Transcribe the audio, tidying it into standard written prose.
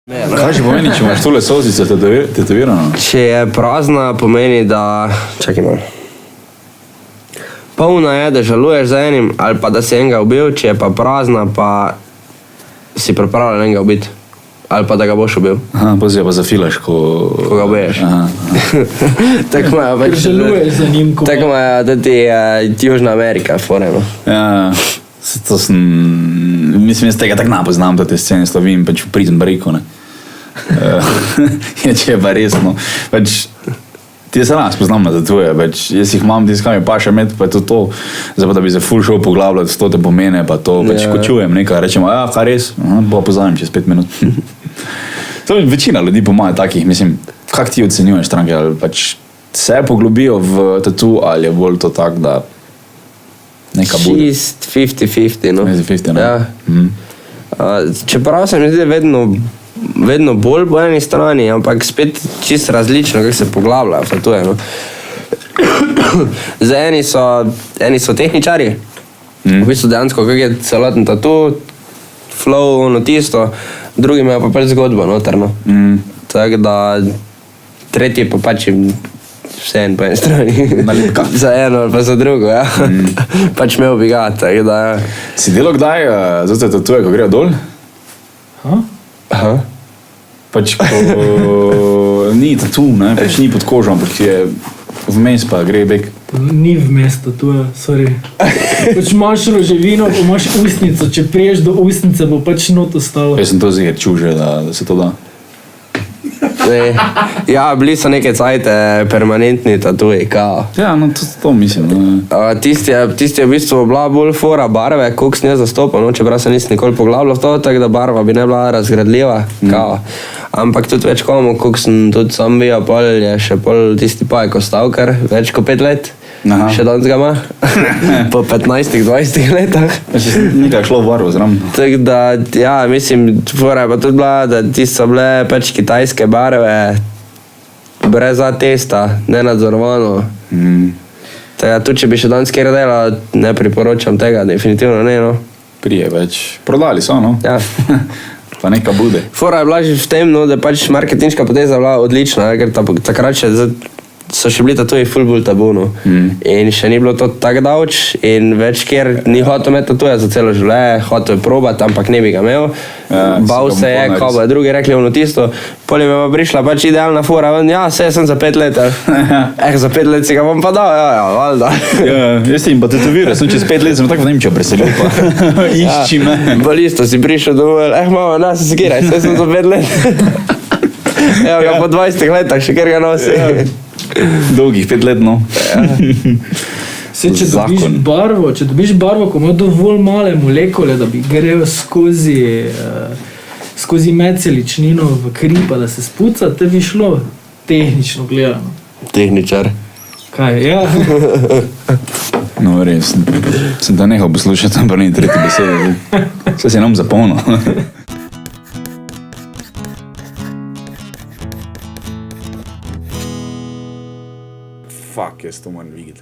Kaj še pomeni, če imaš tole solzice tetovirano? Če je prazna, pomeni, da... Čakaj malo. Polna je, da žaluješ za enim, ali pa da si enega ubil, če je pa prazna, pa si pripravljen enega ubiti. Ali pa da ga boš ubil. Aha, pozaj pa zafilaš, ko ga ubiješ. Tako imajo pač... Žaluješ za njim, ko... Tako imajo tudi Južna Amerika, foreno. Ja, to sem... Mislim, jaz tega tak napoznam, da te scene slovim, pač v Prison Breaku, ne. Če je pa resno. Pač, ti se nas poznam na tatuje, pač, jaz jih imam, tiskam je paša med, pa je to. Zdaj pa da bi se ful šel poglavljati, to te pomene, pa to, pač, ko čujem nekaj, rečemo, ja, kaj res, bo poznam čez 5 minut. To je večina ljudi po moje takih, mislim, kak ti ocenjuješ stranke, ali pač se poglobijo v tatu, ali je bolj to tak, da neka bude? Čist 50-50, no. 50-50, ne? Ja. Čeprav se mi zdi vedno bolj po eni strani, ampak spet čisto različno, kako se poglavljajo v tatuje, no. Zdaj eni so tehničarji, v bistvu dejansko, kak je celoten tatu, flow, ono tisto, drugi imajo pa pač zgodbo noter, no. Tako da tretji pa pač vse en po eni strani. Nalepka. Za eno ali pa za drugo, ja. Pač imel bi ga, tako da... Si delo kdaj, zato te tatuje, ko grejo dol? Aha. Pač ko ni tatu, ne, pač ni pod kožo, ampak je vmes pa gre bek. Ni vmes tatuje, sorry. Pač imaš roževino, pa imaš ustnico, če priješ do ustnice, bo pač not ostalo. Jaz sem to ziher čuže, da se to da. Ja, bili so neke cajte permanentni tatuji, kao. Ja, no to mislim. Tisti je v bistvu bila bolj fora barve, koliko sem jaz zastopal, no, čeprav se nisem nikoli poglavljal v to, tako da barva bi ne bila razgradljiva, kao. Ampak tudi več komu, koliko sem tudi sam bil, pol je še pol tisti pajek ostal kar več kot 5 let. Aha. Še danes ga ima, po 15-20 letah. Nekaj šlo v barvo zram. Tako da, ja, mislim, fora je pa tudi bila, da ti so bile pač kitajske barve, brez testa, nenadzorovano. Tako da, tudi če bi še danes kjer delal, ne priporočam tega, definitivno ne, no. Prije več. Prodali so, no. Ja. Pa neka bude. Fora je bila že v tem, no, da pač marketinška poteza bila odlična, ker takrat še so še bili tatuji ful bolj tabu, no. In še ni bilo to tako davč in več kjer ni hotel imeti tatuja za celo življenje, hotel je probati, ampak ne bi ga imel. Bal se je, ko bo drugi rekli ono tisto, pol je me pa prišla pač idealna fora, ja, se sem za 5 let, za 5 let si ga bom pa dal, ja, valjda. Jaz jim pa tetoviral, sem čez 5 let, sem tako v Nemčijo preselil, pa išči me. Bolj isto si prišel domov, mama, nas se skiraj, se sem za 5 let. Evo ga po 20 letah, še kjer ga nosi. Dolgih 5 let, no. Se, če dobiš barvo, ko ima dovolj male molekule, da bi grejo skozi medceličnino v kri, pa da se spuca, te bi šlo tehnično gledano. Tehničar. Kaj, ja. No, res, sem da nehal poslušati, ampak ni tretji besede. Vse si nam zapolnil. Fuck, jaz to moram videti.